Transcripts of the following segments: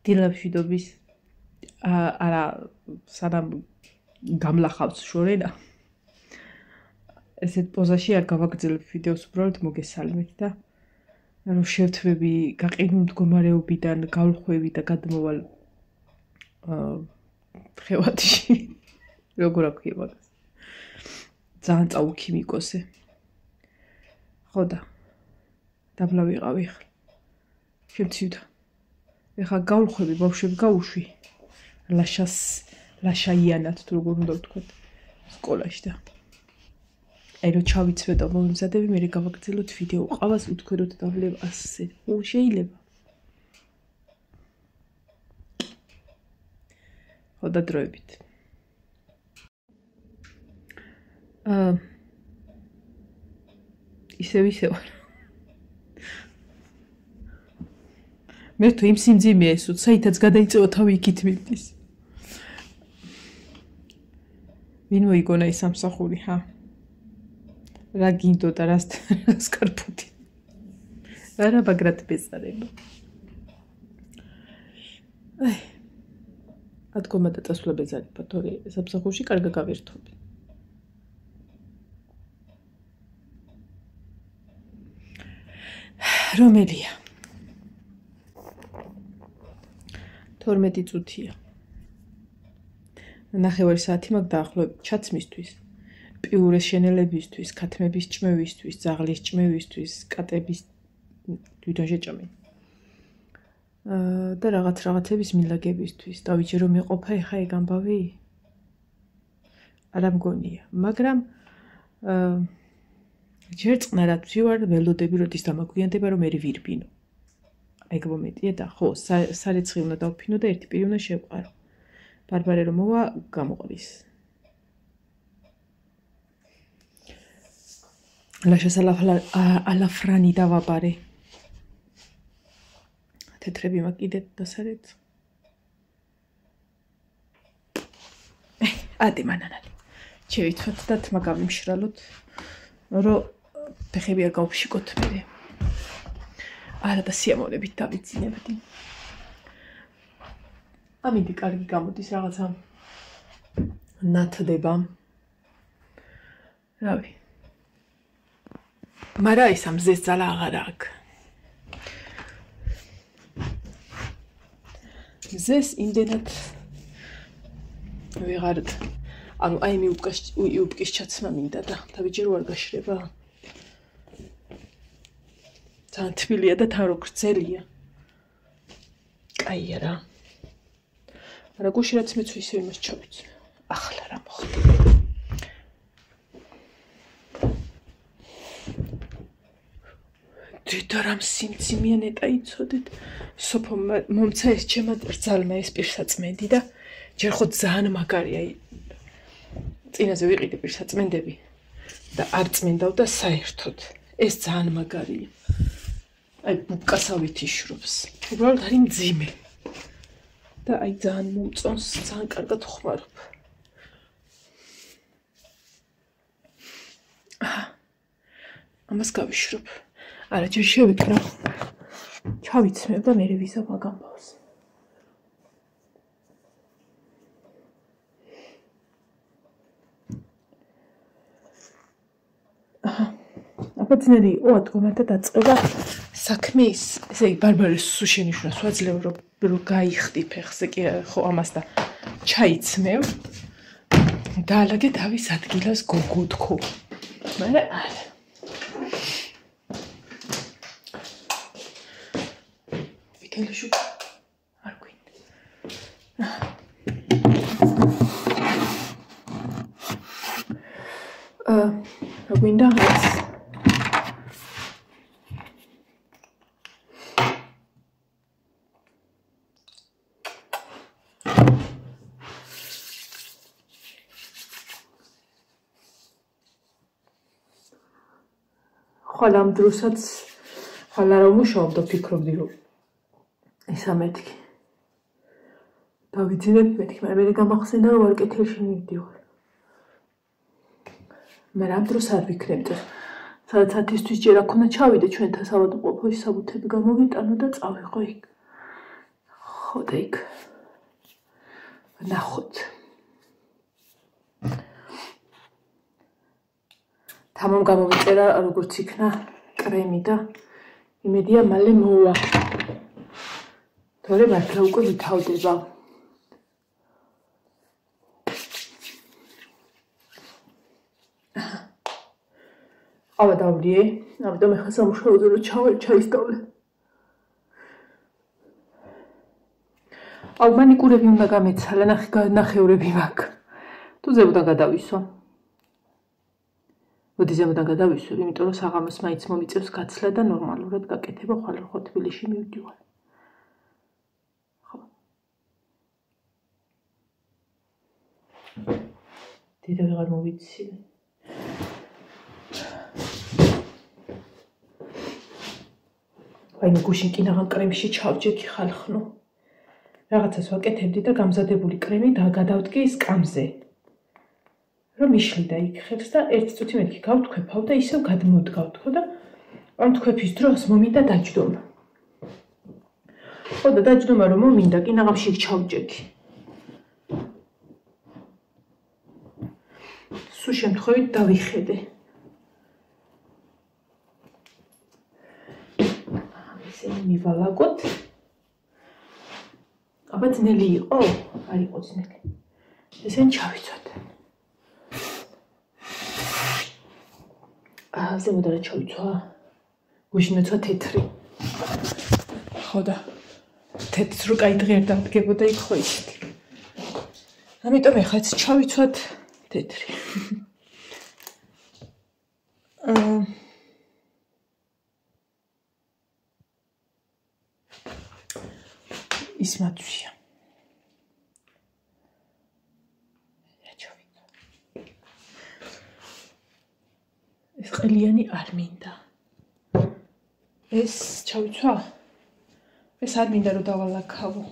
დილამშვიდობის არა სანამ გამლახავს შორენა ესეთ პოზაში არ გავაგრძელებ ვიდეოს უბრალოდ მოგესალმეთ და რომ შევთვები გაყინულ მდგომარეობიდან გავხვევი და გადმოვალ ხევადში როგორ აქვია მაგას ძალიან წაუქიმიკოსე ხო და დაბლა ვიყავი ახლა შემცივდა ეხლა გავხვევი ბავშვები გავუშვი ლაშაიანად თუ როგორ უნდა ვთქვათ სკოლაში და აი რომ ჩავიცვე და მომზადები მე გავაგრძელოთ ვიდეო ყავას უთქვეროთ დავლებ ასე შეიძლება ხო და დროებით ისევ მე თუ იმ სიმძიმეა ეს საითაც გადაიწევა თავი იქით მივდის ვინ მოიგონა ის სამსახური ხა რა გინდოდა რას კარფუთი არა ბაგრად ბეზარება აი ადგომა და წასვლა ბეზარება თორე სამსახურში კარგა გავერთობი რომელია 12 წუთია ნახევარი საათი მაგ დაახლოებით ჩაცმისთვის პიურეს შენელებისთვის, ქათმების ჭმევისთვის, ძაღლის ჭმევისთვის, კატების თვითონ შეჭამენ. და რაღაცების მილაგებისთვის. დავიჯერო რომ მეყოფა ეხა ეგ ამბავი? არა მგონია, მაგრამ ჯერ წყნარად ვივარ, ველოდები როდის დამაგვიანდება რომ მე ვირბინო. ეგ მომენტია და ხო, სარეცხი უნდა დავფინო და ერთი პირი უნდა შევყარო. ბარბარე რომ მოვა გამოყრის. ლაშას ალაფრანი დავაბარე. თეთრები მაგიდეთ დასარეთ. ადი მანანალი. შევიცვათ და თმა გავიმშრალოთ, რომ ფეხები არ გავფშიკოთ მე. არა და სიამოვნებით დავიძინებდი. ამინდი კარგი გამოდის რაღაცა ნათდება. რავი. მარა ის ამ ზეს ძალა აღარ აქვს. ზეს იმდენად ვეღარ ანუ აი მიუპკის ჩაცმა მინდა და დავიჯერო არ გაშრება. ძალიან თბილია და თან რო გრძელია. კაია რა. არა გუში რაც მეცვი ისე იმას ჩავიცვე. ახლა რა მოხდა? დედარამ სიმციმიან ეტაიცოდეთ. სოფო მომცა ეს ჩემა რძალმა ეს პირსაწმენდი და ჯერ ხო ძალიან მაგარია. წინაზე ვიყიდე პირსაწმენდები და არ წმენდავ და საერთოდ ეს ძალიან მაგარია. აი ბუბკასავით იშრობს. უბრალოდ არის მძიმე. და აი ძალიან მომწონს, ძალიან კარგად ხმარობ. ამას გავიშრობ. არა, ჯერ შევიკრა. ჩავიცმევ და მერე ვიზავ მაგ ამბავს. აბაცნერი ოადგომა და დაწყება საქმის, ესე იგი ბარბარეს სუშენიშნას ვაძლევ რომ გაიხდი ფეხზე კი ხო ამას და ჩაიცმევ. დაალაგე თავის ადგილას გოგოთქო. მაგრამ არა. ვიკელიშუ არ გვინდა. რა გვინდა ეს? ხვალ ამ დროსაც ხვალ არ ვმუშაობ და ვფიქრობდი რომ ისა მეთქი დავიძინებ მეთქი მაგრამ მე გამახსენდა რომ არ კეთილში მივდივარ მე ამ დროს არ ვიქნებდი სადაც 10-თვის ჯერ აქ უნდა ჩავიდე ჩვენთან სავადმყოფოში საბუთები გამოვიტანო და წავიღო იქ ხო ხო და იქ ნახოთ. თამამ გამოვიწერა როგორც იქნა კრემი და იმედია მალე მოვა. თორე მართლა უკვე ვითავდება. ყავა დავლიე, ამიტომ ეხლა სამუშაოზე რომ ჩავალ ჩაისწავლე. მანიკურები უნდა გამეცალა, ნახევრები მაქვს. თუ ზემოდან გადავისვა. მოდი ზემოდან გადავისვებ, იმიტომ რომ საღამოს მაინც მომიწევს გაცლა და ნორმალურად გაკეთება, ხვალ ხო თბილისში მივდივარ. ხო. დედა ვეღარ მოვიცილე. აი გუშინ კინაღამ კრემში ჩავჯექი ხალხნო. რაღაცას ვაკეთებდი და გამზადებული კრემი გადავდგე ის კამზე. რომ იშლიდა იქ ხელს და ერთ წუთი მეთქი გავთქვეფავ და ისევ გადმოდგავთქო და ამ თქვეფის დროს მომინდა დაჯდომა. ხო და დაჯდომა რომ მომინდა კინაღამში ჩავჯექი. სულ შემთხვევით დავიხედე. ისინი მივალაგოთ. აბა ძნელი იყო? არ იყო ძნელი. ესენ ჩავიცვათ. ზემოდან რა ჩავიცვა? გუშინ ეცვა თეთრი. ხო და თეთრს რო კაი დღე არ დამდგებოდა იქ ხო ისეთი. ამიტომ ეხლა ჩავიცვათ თეთრი. ის მათვია. ეს ყელიანი არ მინდა. ეს ჩავიცვა? ეს არ მინდა რომ დავალაქავო.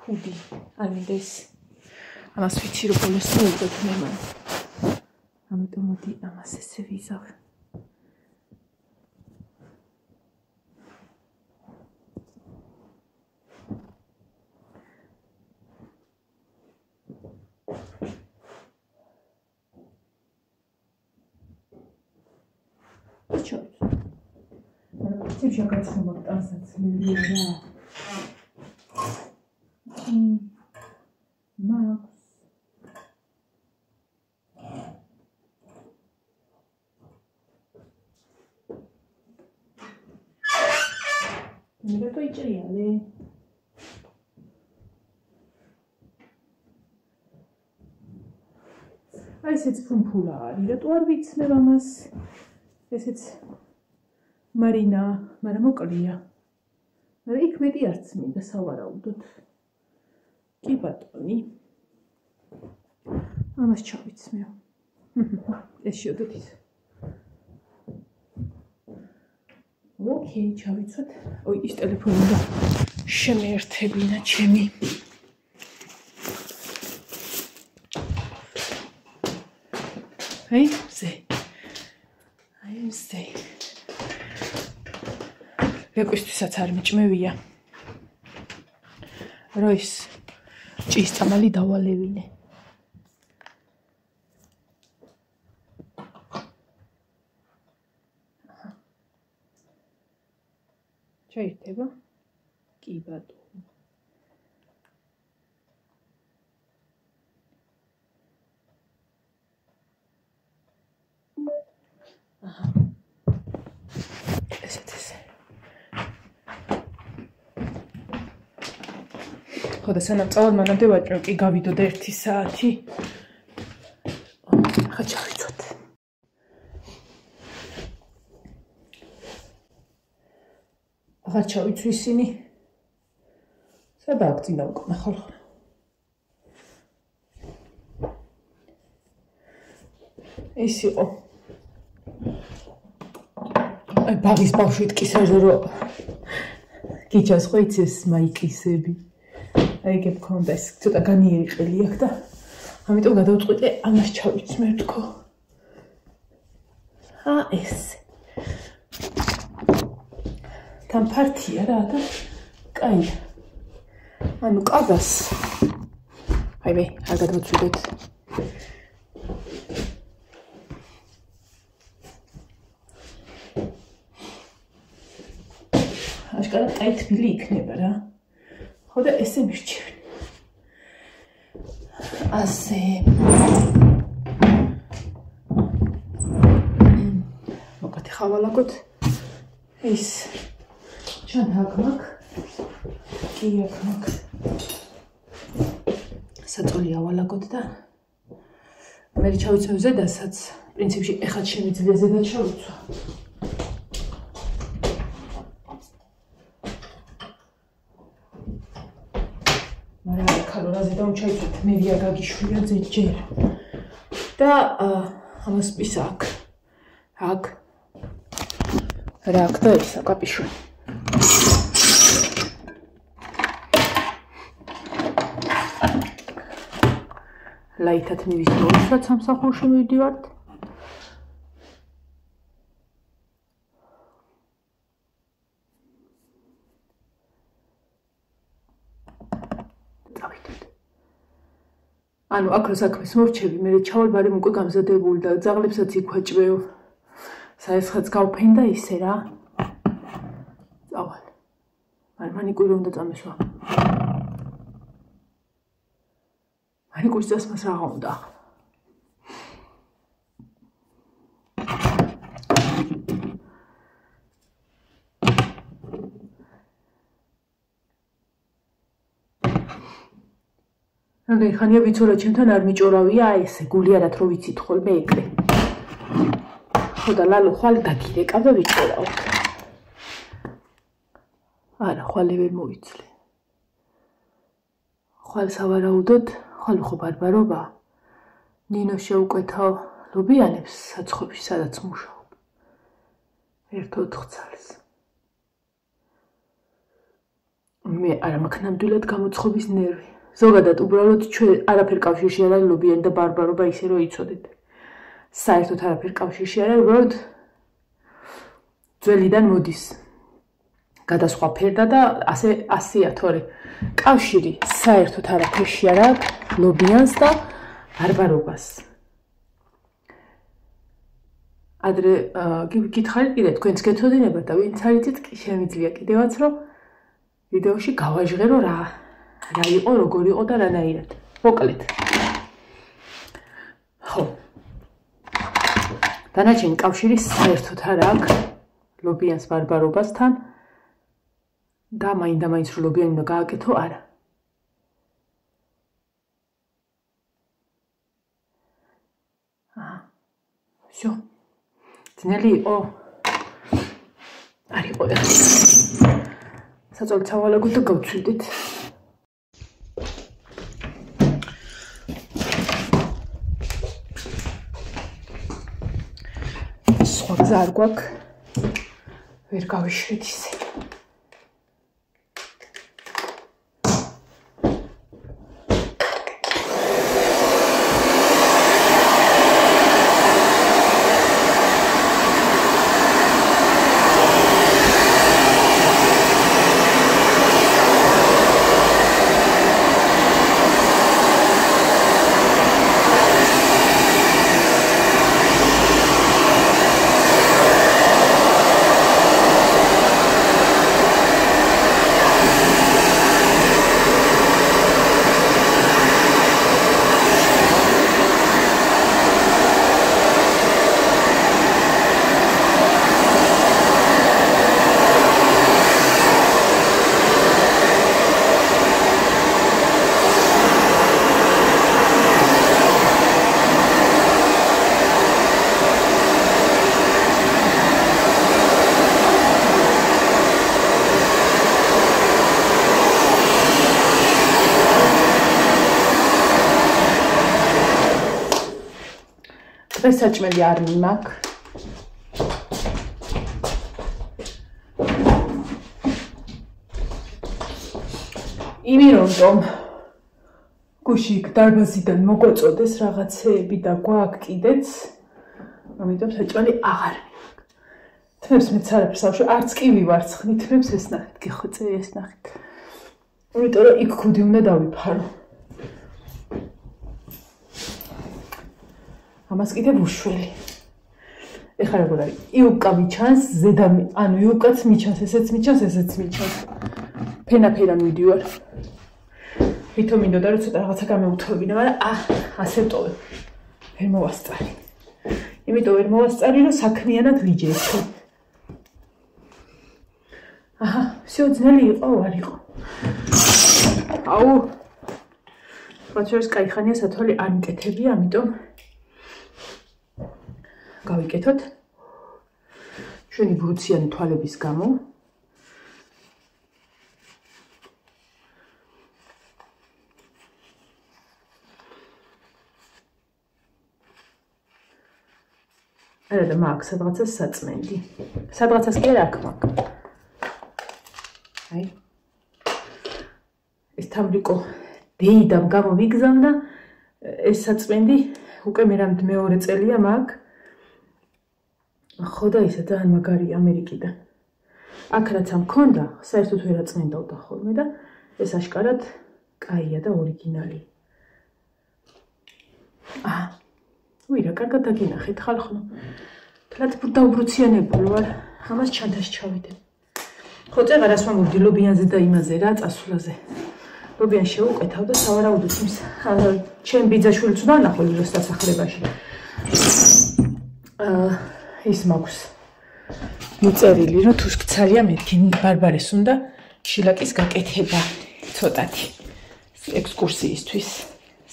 ხუდი, არ მინდა ეს. ამას ვიცი რომ ბოლოს მოვიდოთ მე მან. ამიტომ მოდი ამას ესე ვიზავ. Tipsha გაცხობა ტანსაცმელია. მაქს. მე то იჭრიალე. აი ესეც ფუნფულა არის, რატო არ ვიცნებ ამას? ესეც მარინა, მაგრამ მოკლია. მაგრამ იქ მეტი არც მინდა სავარაუდოდ. კი ბატონი. ამას ჩავიცმევ. ეს შევდოთ ის. ოკეი, ჩავიცვათ. ой, ის ტელეფონი უნდა შემეერთებინა ჩემი. აი, ზე. ეკვისთვისაც არ მიჭმევია. რო ის ჭის წამალი დავალევინე. ჩაირთება? კი ბატონო. აჰა. ესეც. ხო და სანამ წავალ მანამდე ვაჭრევ, კი გავიდოდა 1 საათი. ახლა ჩავიცვათ. აღარ ჩავიცვი ისინი. სადაა წინა უკნა ხალხო. ეს იყო. აი ბაღის ბავშვით კისერზე რომ გიჩას ხო იცის მაიკისები. აი ეგ მქონდა ეს ცოტა განიერი ყელი აქვს და ამიტომ გადავწყვიტე ამას ჩავიცმევ თქო. ეს თან ფართია რა და კაი. ანუ კაბას აი მე არ გადმოცვიდეთ. აშკარად კაი თბილი იქნება რა. ხო და ესე მირჩევენ. ასე. მოკათი ხავალაგოთ. ის ჩვენ აქ მაქვს. კი აქ მაქვს. საწოლი ავალაგოთ და მე ჩავიცავ ზედასაც. პრინციპში ეხლა შემიძლია ზედაც ჩავიცვა. და ჩაიცვით მე ვია გაგიშვია ძეჯერ და ამას პისა აქ რა აქ და ისა კაპიშვი ლაითად მივისწროთ სამსახურში მივდივართ ანუ აქ რო საქმეს მორჩები, მე ჩავალ ბარემ უკვე გამზადებული და ძაღლებსაც იქვაჭვეო. საესხაც გავფენ და ისე რა. წავალ. მანიკური უნდა წამესვა. მანიკურის წასვლას რა უნდა? ანუ ხანია ვიცოლა ჩემთან არ მიჭორავია ესე გულიერად რო ვიცით ხოლმე ეკრე. ხო და ლალო ხვალ დაგირეკა და ვიჭორავ. არა ხვალე ვერ მოვიცლე. ხვალ სავარაუდოდ ხვალ ხო ბარბარობა. ნინო შეუკვეთა ლობიანებს საცხობში სადაც მუშაობ. ერთ-ოთხ წელს. მე არა მაქვს ნამდვილად გამოცხობის ნერვი. ზოგადად უბრალოდ ჩვენ არაფერ კავშირში არ არის ლობიანი და ბარბარობა ისე რომ იცოდეთ. საერთოდ არაფერ კავშირში არ არის, უბრალოდ ძველიდან მოდის. გადასხვა ფერდა და ასეა თორე. კავშირი საერთოდ არაფერში არ აქვს ლობიანს და ბარბარობას. ადრე გითხარით კიდე თქვენც გეცოდინებათ და ვინც არ იცით კი შემიძლია კიდევაც რომ ვიდეოში გავაჟღერო რა იყო, როგორ იყო და რანაირად. მოკლედ. ხო. დანარჩენი კავშირი საერთოდ არ აქვს ლობიანს ბარბარობასთან და მაინდა-მაინც რომ ლობიანი უნდა გააკეთო, არა. всё. ძნელი იყო. არ იყო ეხლა. საწოლი ჩავალაგოთ და გავცვიდეთ. სხვა არ გვაქვს. ვერ გავიშვით ისე. საჭმელი არ მიმაქვს. იმირონტომ გუში დარბაზიდან მოგვაწოდეს რაღაცეები და გვაქვს კიდეც. ამიტომ საჭმელი აღარ მიმაქვს. თმებს მეცარებს ავშო არც კი ვივარცხნი თმებს ეს ნახეთ გეხოწე ეს ნახეთ იმიტომ რომ იქ ქუდი უნდა დავიფარო ამას კიდევ უშველი ეხლა როგორ არის იუკა მიჩანს ზედა ანუ იუკაც მიჩანს ესეც მიჩანს ფენა მიდივარ ვითომ მინდოდა რომ ცოტა რაღაცა გამეუთოვებინა მაგრამ ასე ვტოვებ ვერ მოვასწარი იმიტომ ვერ მოვასწარი რომ საქმიანად ვიჯერხო აჰა всё ძნელი იყო არ იყო აუ ვაჩერს кайხანია სათვალე არ მკეთებია ამიტომ გავიკეთოთ ჩვენი ბრუციანი თვალების გამო არა და მაქვს სადღაცას საწმენდი სადღაცას კი არ აქვს აი ეს თამრიკო დეიდამ გამოვიგზავნა ეს საწმენდი უკვე მე რამე მეორე წელია მაქვს ხო და ისა ძალიან მაგარია ამერიკიდან აქ რაც ამქონდა საერთოდ ვერ აწმენდავდა ხოლმე და ეს აშკარად კაია და ორიგინალი ვირა კარგად დაგინახეთ ხალხო თლაც დაუბრუციანებული ვარ ამას ჩანთაში ჩავიდე ხო წეღარას მომდი ლობიანზე და იმაზე რა წასვლაზე ლობიან შეუკვეთავ და სავარაუდოდ იმის ჩემ ბიძაშვილიც უნდა ნახო ლილოს დასახლებაში ის მაქვს მიწერილი რომ თუ ძალიან მეთქი ბარბარეს უნდა შილაკის გაკეთება ცოტათი ექსკურსიისთვის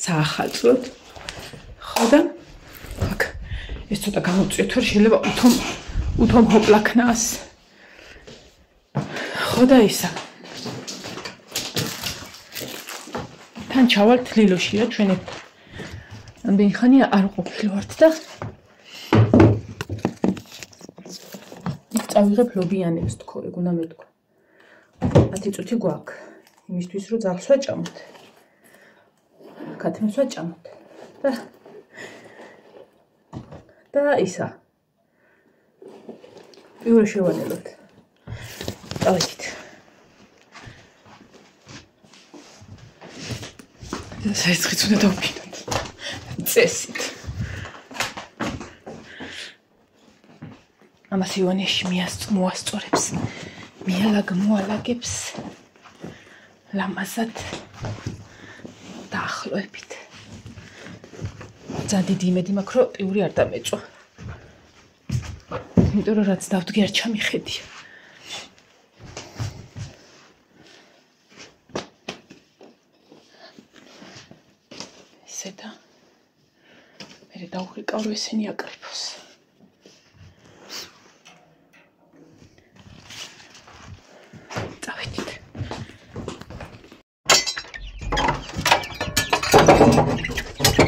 საახალწლოდ ხო და აქ ეს ცოტა გამოწვიოთ რომ შეიძლება უთომ ჰოპლაქნას ხო და ისა თან ჩავალთ ლილოშია ჩვენებთან ამდენი ხანია არ ყოფილვართ და წავიღებ ლობიანებს თქო ეგ უნდა მეთქვა 10 წუთი გვაქვს იმისთვის რომ ძაღლს ვაჭამოთ ქათმებს ვაჭამოთ და ისა პირველ შევანელოთ წავედით საერთოდ უნდა დავფინოთ წესით ამას ივანეში მოასწორებს მიალაგ მოალაგებს ლამაზად დაახლოებით ძალიან დიდი იმედი მაქვს რომ პიური არ დამეწვა იმიტომ რომ რაც დავდგე არ ჩამიხედია ესე და მე დავღრიკავ რომ ესენი აკრიფოს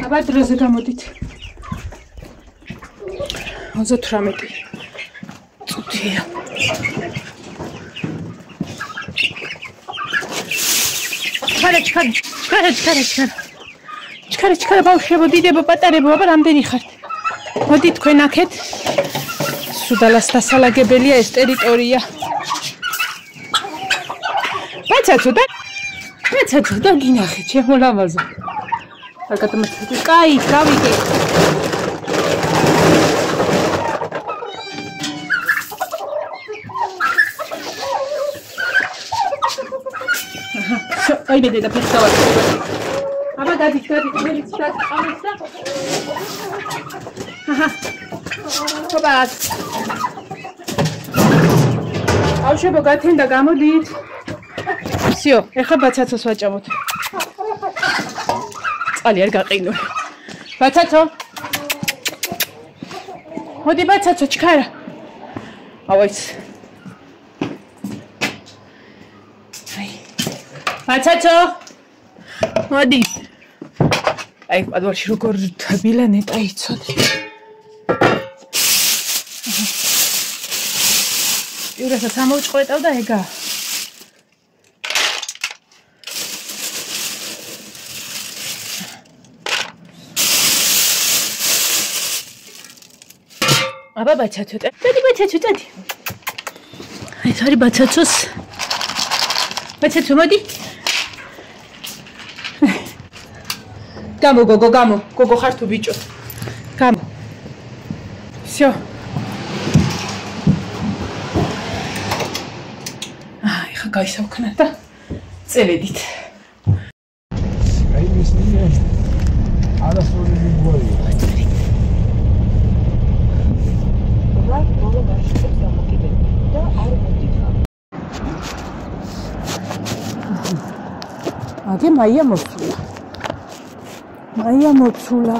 აბა დროზე გამოდით 38 წუთია ჩქარა ბავშვებო დიდებო პატარებო აბა რამდენი ხართ მოდით თქვენ აქეთ სუდალას დასალაგებელია ეს ტერიტორია ბაცაცო და გინახეთ შემოლამაზო აკატმეთი კაი გავიგე აი მე და ფეხსავა აბა გადით ამისა ხობაც ავშებო გათენდა გამოდით всё ეხლა ბაცაცოს ვაჭამოთ წყალი არ გაყინო ბაცაცო მოდი ბაცაცო ჩქარა ავაიც ბაცაცო მოდი აი პადვარში როგორ თბილა ნეტა იცოდი იურასაც ამოვჭყვეტავ და ეგა აბა აბა ბაცაცო, წადი ბაცაცო, წადი. ეს არის ბაცაცოს. ბაცაცო, მოდი. გამო გოგო, გამო. გოგო ხარ თუ ბიჭო. გამო. всё. ეხა გაისავქნა და წელედით. აი ეს ნიე. არასორი მიგვარია. აგე მაია მოცულა. მაია მოცულა.